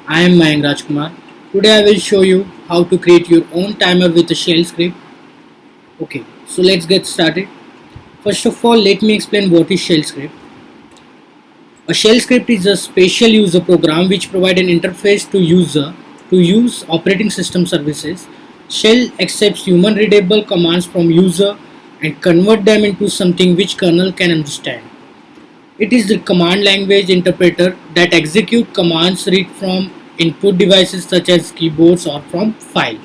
I am Mayank Rajkumar. Today I will show you how to create your own timer with a shell script. Okay, so let's get started. First of all, let me explain what is shell script. A shell script is a special user program which provides an interface to user to use operating system services. Shell accepts human readable commands from user and convert them into something which kernel can understand. It is the command language interpreter that execute commands read from input devices such as keyboards or from file.